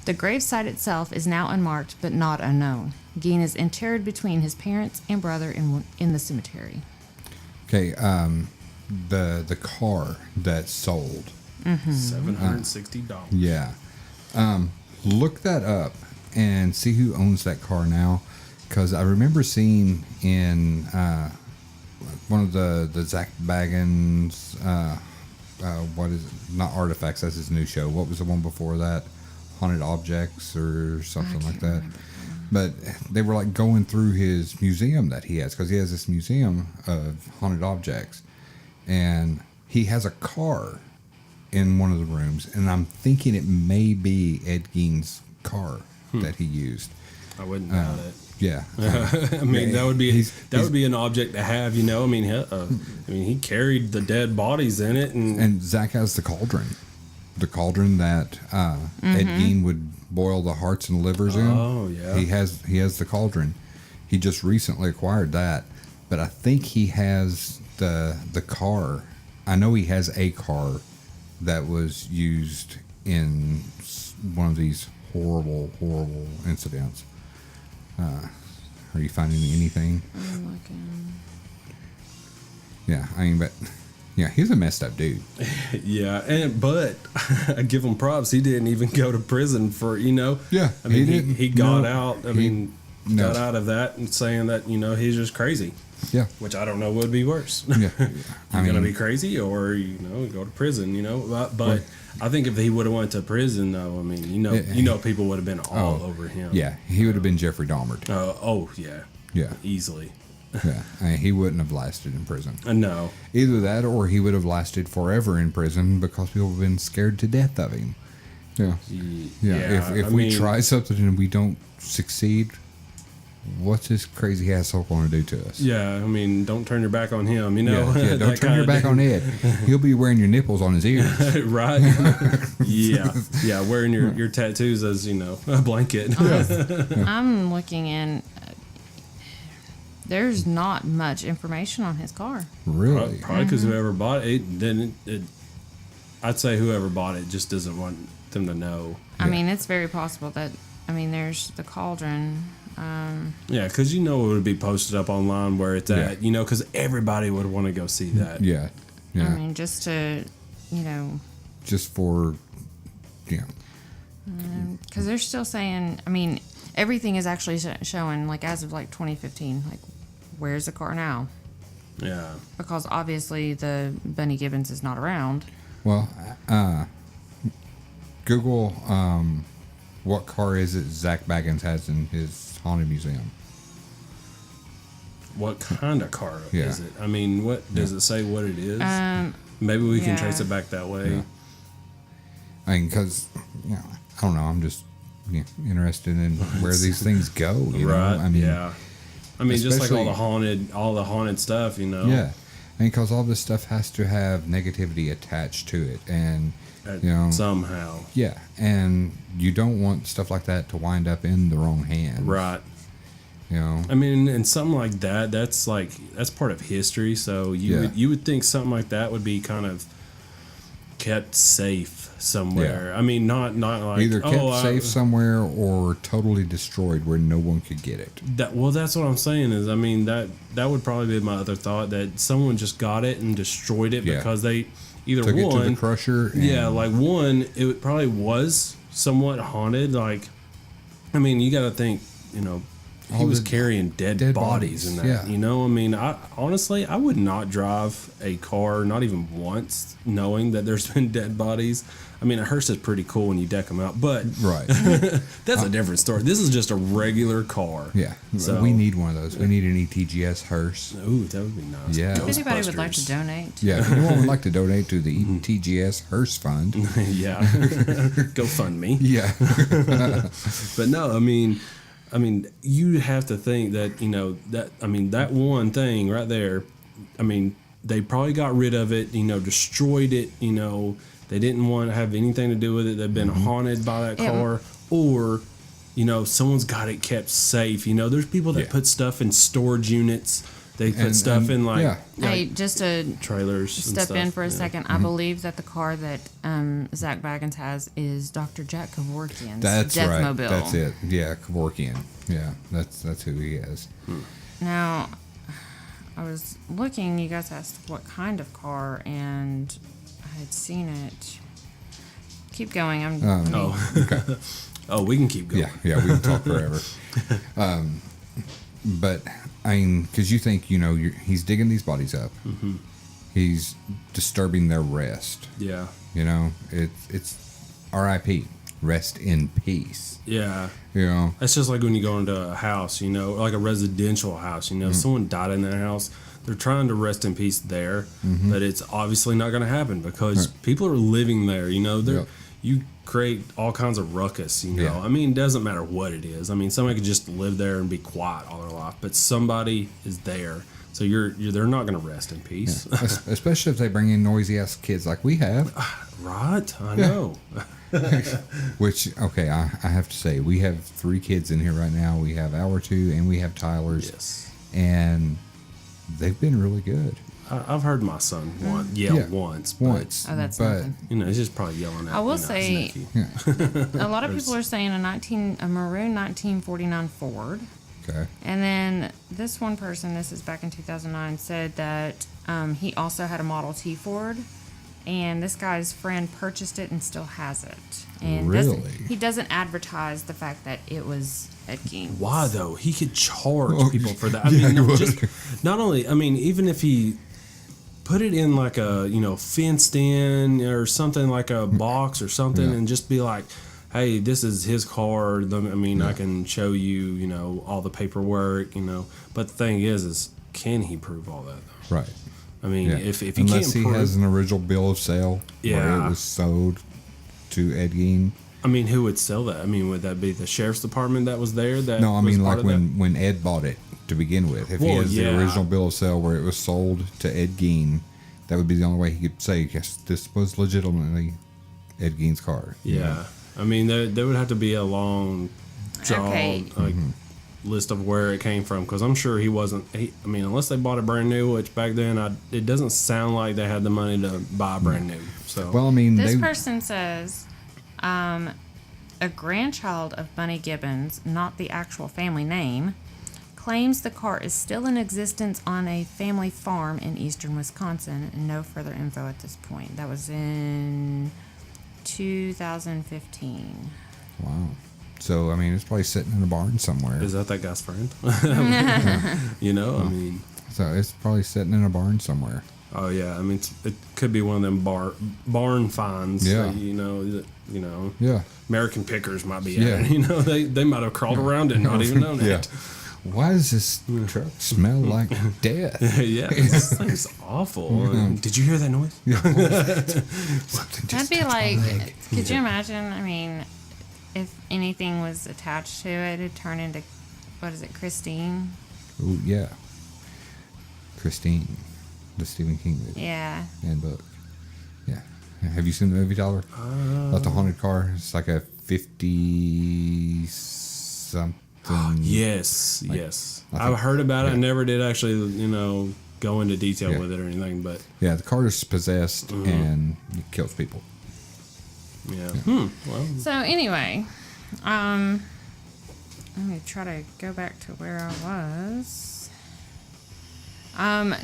The gravesite itself is now unmarked but not unknown. Gein is interred between his parents and brother in the cemetery. Okay, the car that sold. $760. Yeah. Look that up and see who owns that car now. Because I remember seeing in one of the Zach Baggins, what is it? Not Artifacts, that's his new show. What was the one before that? Haunted Objects or something like that. But they were like going through his museum that he has, because he has this museum of haunted objects. And he has a car in one of the rooms, and I'm thinking it may be Ed Gein's car that he used. I wouldn't doubt it. Yeah, I mean that would be an object to have, you know. I mean, he carried the dead bodies in it, and Zach has the cauldron that Ed Gein would boil the hearts and livers in. Oh yeah, he has the cauldron. He just recently acquired that, but I think he has the car. I know he has a car that was used in one of these horrible incidents. Are you finding anything? I'm looking. Yeah, I mean, but yeah, he's a messed up dude. Yeah, but I give him props. He didn't even go to prison for, you know. Yeah, I mean, he got No, out. Got out of that and saying that, you know, he's just crazy. Yeah, Which I don't know would be worse. yeah. You're gonna be crazy, or go to prison. But I think if he would have went to prison, though, I mean, people would have been all over him. Yeah, he would have been Jeffrey Dahmer. Yeah, easily. Yeah, I mean, he wouldn't have lasted in prison. No, Either that, or he would have lasted forever in prison because people have been scared to death of him. Yeah, yeah. If we try something and we don't succeed, what's this crazy asshole going to do to us? Yeah, I mean, don't turn your back on him. Yeah, don't turn your back on Ed. He'll be wearing your nipples on his ears. Right? yeah, wearing your tattoos as a blanket. I'm looking in. There's not much information on his car. Really? Probably because whoever bought it, I'd say whoever bought it just doesn't want them to know. I mean, it's very possible that. I mean, there's the cauldron. Yeah, because it would be posted up online where it's at, because everybody would want to go see that. Yeah. I mean, just to, just for, because they're still saying, I mean, everything is actually showing, like, as of, 2015, where's the car now? Yeah. Because, obviously, the Bunny Gibbons is not around. Well, Google, what car is it Zach Baggins has in his haunted museum? What kind of car Yeah. is it? I mean, what does it say what it is? Maybe we can trace it back that way. Yeah. I mean, because, I don't know. I'm just interested in where these things go. Right. I mean, yeah. I mean, just like all especially- the haunted stuff, Yeah. I mean, because all this stuff has to have negativity attached to it. And, somehow. yeah. And you don't want stuff like that to wind up in the wrong hands. Right. I mean, and something like that, that's part of history. So you would think something like that would be kind of kept safe somewhere. Yeah. I mean, not like either kept safe somewhere or totally destroyed where no one could get it. That's what I'm saying is, I mean, that would probably be my other thought, that someone just got it and destroyed it because they either took it to the crusher. And it probably was somewhat haunted. Like, I mean, you got to think, he was carrying dead bodies in that. Yeah. I mean, I would not drive a car, not even once, knowing that there's been dead bodies. I mean, a hearse is pretty cool when you deck them out, but Right. that's a different story. This is just a regular car. Yeah. So we need one of those. We need an ETGS hearse. Ooh, that would be nice. Yeah. If anybody would like to Ghostbusters. donate. Yeah. If anyone would like to donate to the ETGS hearse fund. Yeah. Go fund me. Yeah. But no, I mean, you have to think that, that one thing right there, I mean, they probably got rid of it, destroyed it, they didn't want to have anything to do with it. They've been haunted by that car, or, someone's got it kept safe. There's people that put stuff in storage units They put stuff in yeah. Hey, just to trailers. and step stuff. in for a Yeah. second, I believe that the car that Zach Baggins has is Dr. Jack Kevorkian's That's right. Deathmobile. That's it. Yeah, Kevorkian. Yeah, that's who he is. Now, I was looking, you guys asked what kind of car, and I had seen it. Keep going. Oh, we can keep going. Yeah, we can talk forever. But I mean, because you think he's digging these bodies up, he's disturbing their rest. Yeah. It's R.I.P. Rest in peace. Yeah. You That's just like when you go into a house, like a residential house, someone died in that house. They're trying to rest in peace there, but it's obviously not going to happen because people are living there, you create all kinds of ruckus, Yeah. I mean, it doesn't matter what it is. I mean, somebody could just live there and be quiet all their life, but somebody is there. So they're not going to rest in peace. Yeah. Especially if they bring in noisy ass kids like we have. Right? I know. Which, okay, I have to say, we have 3 kids in here right now. We have our 2 and we have Tyler's. Yes. And they've been really good. I've heard my son yell once. But, Once. Oh, that's but nothing. he's just probably yelling at I will his say, nephew. a lot of people are saying a maroon 1949 Ford. okay. And then this one person, this is back in 2009, said that he also had a Model T Ford, and this guy's friend purchased it and still has it. And Really? he doesn't advertise the fact that it was Ed Gein. Why though? He could charge Oh, people for that. I yeah, mean, he would. not only. I mean, even if he put it in like a fenced in or something like a box or something, Yeah. and just be like, hey, this is his car. I can show you, all the paperwork, But the thing is can he prove all that though? Right. I mean, Yeah. if he Unless can't he prove, has an original bill of sale where Yeah. it was sold to Ed Gein. I mean, who would sell that? I mean, would that be the sheriff's department that was there? That No, I was mean part like of that? when Ed bought it to begin with. If he Well, has yeah. the original bill of sale where it was sold to Ed Gein, that would be the only way he could say, yes, this was legitimately Ed Gein's car. Yeah. I mean, there would have to be a long drawn Okay. list of where it came from because I'm sure he wasn't. Unless they bought it brand new, which back then it doesn't sound like they had the money to buy brand new. So Well, I mean, This they, person says, a grandchild of Bunny Gibbons, not the actual family name, claims the car is still in existence on a family farm in eastern Wisconsin, and no further info at this point. That was in 2015. wow. So, I mean, it's probably sitting in a barn somewhere. is that guy's friend? I mean, So it's probably sitting in a barn somewhere. oh yeah. I mean, it could be one of them barn finds. Yeah. that, Yeah. American pickers might be Yeah. at it. They might have crawled around it and not even known Yeah. it. Why does this truck smell like death? Yeah, this thing's awful. Did you hear that noise? Something That'd just be touched my like, leg. could you imagine? I mean, if anything was attached to it, it'd turn into, what is it, Christine? Ooh, yeah. Christine, the Stephen King movie Yeah. and book. Yeah. Have you seen the movie, Tyler? About the haunted car. It's like a 50 something. Yes. I I've think- heard about it. I yeah. never did actually, go into detail Yeah. with it or anything, but Yeah, the car is possessed and it kills people. yeah. Well, So anyway, let me try to go back to where I was.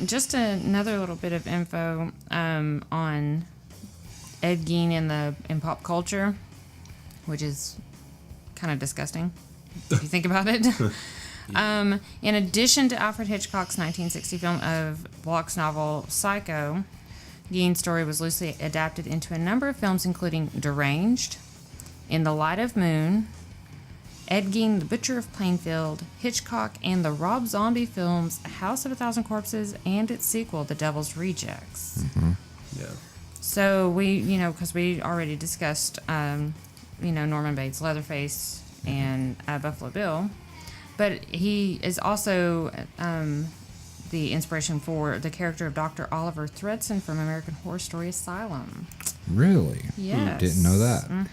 Just another little bit of info on Ed Gein in pop culture, which is kind of disgusting if you think about it. In addition to Alfred Hitchcock's 1960 film of Bloch's novel Psycho, Gein's story was loosely adapted into a number of films, including Deranged, In the Light of Moon, Ed Gein, The Butcher of Plainfield, Hitchcock, and the Rob Zombie films House of a Thousand Corpses and its sequel, The Devil's Rejects. yeah. So we, because we already discussed, Norman Bates, Leatherface, and Buffalo Bill, but he is also the inspiration for the character of Dr. Oliver Thredson from American Horror Story Asylum. Really? Yes. Didn't know that.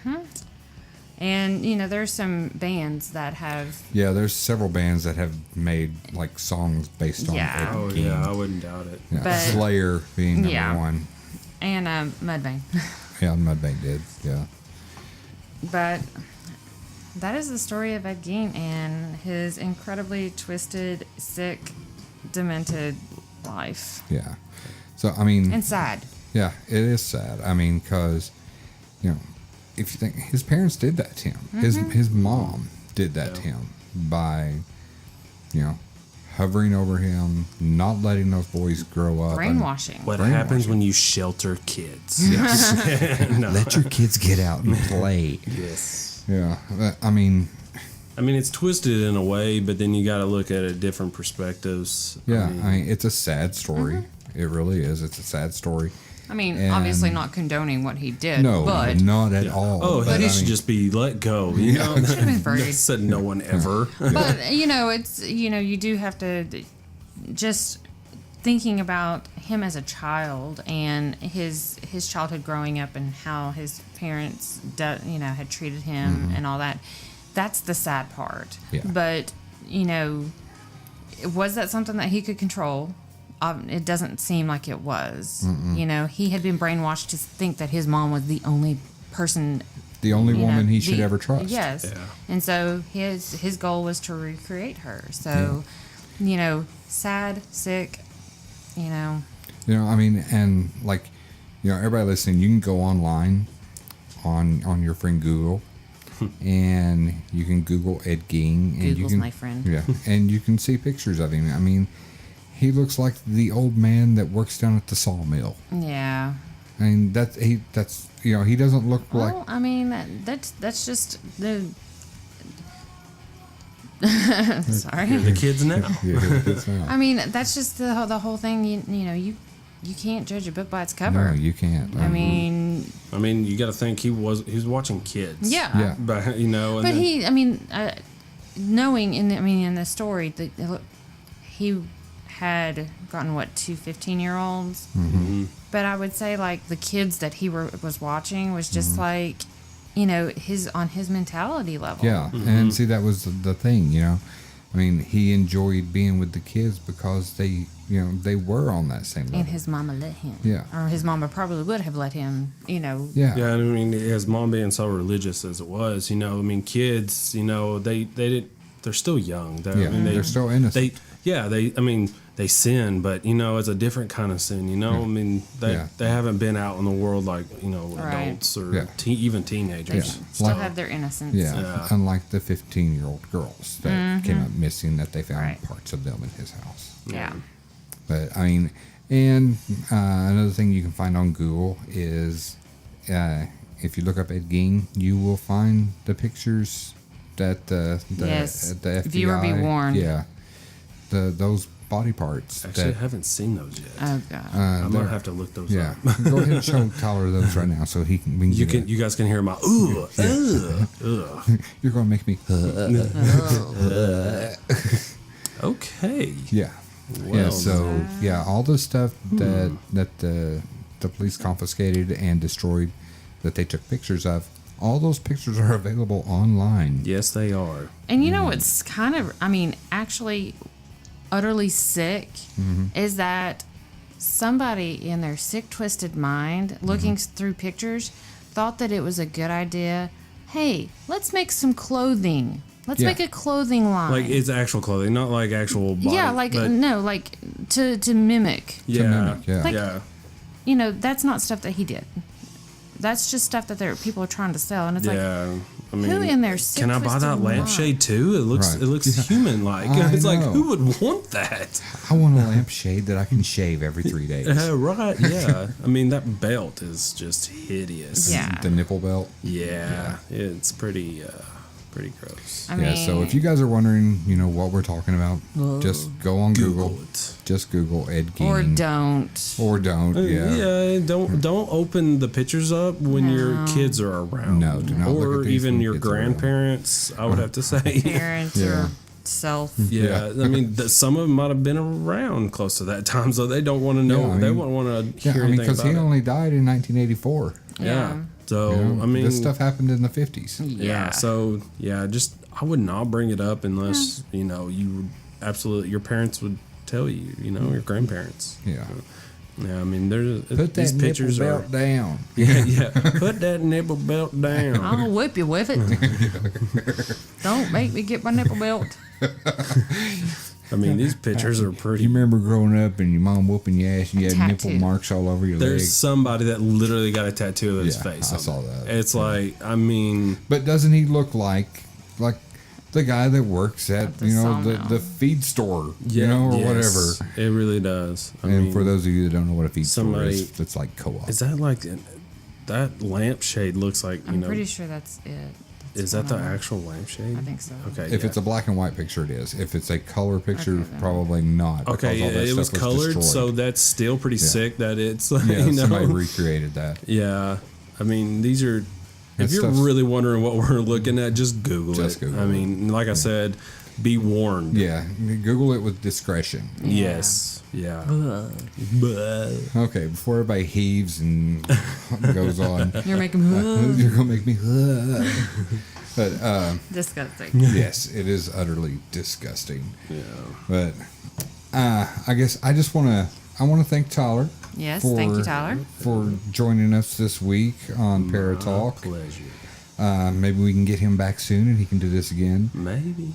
And, you know, there's some bands that have. Yeah, there's several bands that have made like songs based on Yeah. Ed Oh Gein. yeah, I wouldn't doubt it. Yeah, But- Slayer being number Yeah. one. And Mudvayne. Yeah, Mudvayne did. Yeah. But that is the story of Ed Gein and his incredibly twisted, sick, demented life. Yeah. So, I mean, And sad. yeah, it is sad. I mean, because, you know, if you think his parents did that to him, his mom did that to him by, you know, hovering over him, not letting those boys grow up. Brainwashing. What Brainwashing. happens when you shelter kids? Let your kids get out and play. Yes. Yeah. I mean, It's twisted in a way, but then you got to look at it different perspectives. yeah, I mean, it's a sad story. It really is. It's a sad story. I mean, And- obviously not condoning what he did, No, but not at all. Oh, But he I should mean, just be let go. You know, should have been buried. said no one ever. But you know, it's you do have to just thinking about him as a child and his childhood growing up and how his parents had treated him and all that. That's the sad part. Yeah. But you know, was that something that he could control? It doesn't seem like it was. You know, he had been brainwashed to think that his mom was the only person, the only you woman know, he should ever trust. Yes. Yeah. And so his goal was to recreate her. So, you know, sad, sick, you know. You know, I mean, and like, you know, everybody listening, you can go online on your friend Google, and you can Google Ed Gein, and you Google's can, my friend. Yeah, and you can see pictures of him. I mean, he looks like the old man that works down at the sawmill. Yeah. I mean, that's you know, he doesn't look like. Well, I mean, that's just the. Sorry. The kids now. Yeah, it's not. I mean, that's just the whole thing. You know, you can't judge a book by its cover. No, you can't. I mean, You got to think he was watching kids. yeah. Yeah. But you know, and But then, knowing in the story that he had gotten two 15-year-olds, but I would say like the kids that he was watching was just like, you know, his mentality level. Yeah, and see, that was the thing, you know. I mean, he enjoyed being with the kids because they were on that same level. And his mama let him. Yeah. Or his mama probably would have let him, you know. Yeah. yeah, his mom being so religious as it was, you know, kids, you know, they're still young. They're still innocent. They sin, but you know, it's a different kind of sin. You know, Yeah. they haven't been out in the world like, you know, Right. adults or Yeah. even They teenagers. still Like- have their innocence. Yeah, Yeah. unlike the 15-year-old girls that came up missing, that they found Right. parts of them in his house. Yeah. But I mean, and another thing you can find on Google is if you look up Ed Gein, you will find the pictures that the Yes. the FBI, Viewer be warned. Yeah, those body parts. Actually, I that, haven't seen those yet. Oh God. I'm they're- gonna have to look those yeah, up. go ahead and show Tyler those right now so he can. We can You guys can hear my ooh, ugh. You're going to make me. Okay. Yeah. Yeah. Well, So yeah, all the stuff that the police confiscated and destroyed, that they took pictures of, all those pictures are available online. Yes, they are. And you know what's kind of, actually utterly sick is that somebody in their sick, twisted mind, looking through pictures, thought that it was a good idea. Hey, let's make some clothing. Let's Yeah. make a clothing line. Like it's actual clothing, not like actual body. yeah, like but, no, like to mimic. yeah, mimic, yeah. Like- yeah. You know, that's not stuff that he did. That's just stuff that people are trying to sell, and it's like, Yeah, who in their sick, can I buy that twisted mind? lampshade too? It looks Right. human like. I It's like know. who would want that? I want a lampshade that I can shave every 3 days. Right? Yeah. That belt is just hideous. Yeah. The nipple belt. Yeah. It's pretty gross. I Yeah. mean, So if you guys are wondering, what we're talking about, just go on Google. it. Just Google Ed Gein. or don't. Or don't. Yeah. Yeah, don't open the pictures up when your kids are around. No, do not look Or at these even when your kids are around. grandparents, I would have to say. Parents Yeah. or self. Yeah, some of them might have been around close to that time, so they don't want to know. Yeah, I they mean- won't want to Yeah. hear I mean, anything because about he it. only died in 1984. Yeah. Yeah. So You know, I mean, this stuff happened in the 50s. yeah. So yeah, just I would not bring it up unless you know you absolutely your parents would tell you. You know, your grandparents. Yeah. Yeah, I mean, there's Put these that pictures nipple are. belt down. Yeah. Put that nipple belt down. I'll whip you with it. Don't make me get my nipple belt. I mean, these pictures are pretty. You remember growing up and your mom whooping your ass and you had nipple Tattoo. marks all over your There's leg? somebody that literally got a tattoo of his Yeah, face. I on saw it. that. It's like, I mean, But doesn't he look like the guy that works at the the sawmill. feed store, yeah, or yes, whatever? It really does. I And mean, for those of you that don't know what a feed store somebody- is, it's like co-op. is that like that lampshade looks like you I'm know? pretty sure that's it. Is that the actual lampshade? I think so. Okay. If yeah. it's a black and white picture, it is. If it's a color picture, Okay, then. probably not. okay, because all that it was stuff colored, so destroyed. that's still pretty sick. That it's like, yeah, you know, somebody recreated that. yeah. I mean, these are. If That you're stuff's- really wondering what we're looking at, just Google Just it. Google I it. mean, like I said, be warned. Yeah, Google it with discretion. Yes. Yeah. Okay, before everybody heaves and goes on, You're making you're gonna make me. But disgusting. yes, it is utterly disgusting. Yeah. But I guess I want to thank Tyler. Yes, thank you, Tyler. for joining us this week on Para-Talk. Pleasure. Maybe we can get him back soon and he can do this again. Maybe.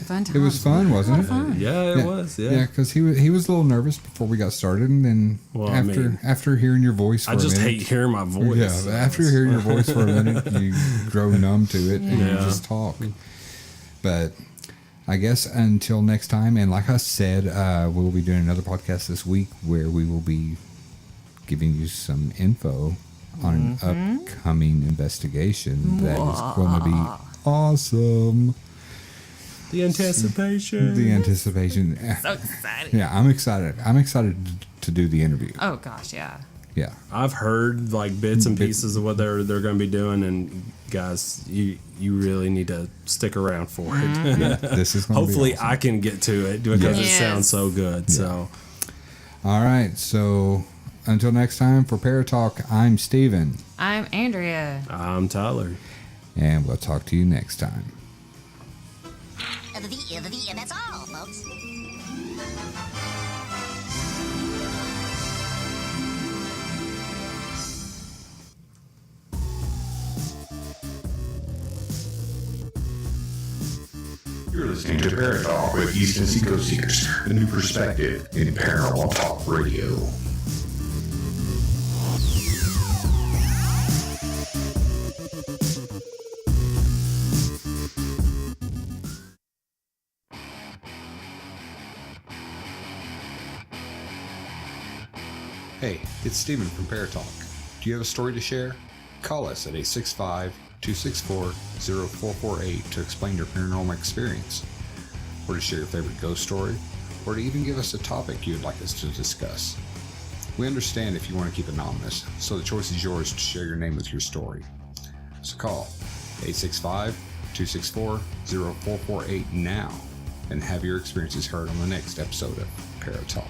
Fun It was times. fun, wasn't it? Fun. Yeah, it was. Yeah. Yeah, because he was a little nervous before we got started, and then Well, I mean, after hearing your voice for I a just minute, hate hearing my voice. yeah, after hearing your voice for a minute, you grow numb to it and you Yeah. just talk. But I guess until next time, and like I said, we'll be doing another podcast this week where we will be giving you some info on an upcoming investigation that is going to be awesome. The anticipation. The anticipation. So excited. Yeah, I'm excited. I'm excited to do the interview. Oh gosh, yeah. Yeah. I've heard like bits and pieces of what they're going to be doing, and guys, you really need to stick around for it. Yeah, this is going to be Hopefully, awesome. I can get to it because it Yes. sounds so good. So, All right, so until next time for Para-Talk, I'm Stephen, I'm Andrea. I'm Tyler. and we'll talk to you next time. And that's all, folks. You're listening to Para-Talk with East Tennessee Ghost Seekers, a new perspective in paranormal talk radio. Hey, it's Stephen from Para-Talk. Do you have a story to share? Call us at 865-264-0448 to explain your paranormal experience, or to share your favorite ghost story, or to even give us a topic you'd like us to discuss. We understand if you want to keep anonymous, so the choice is yours to share your name with your story. So call 865-264-0448 now and have your experiences heard on the next episode of Para-Talk.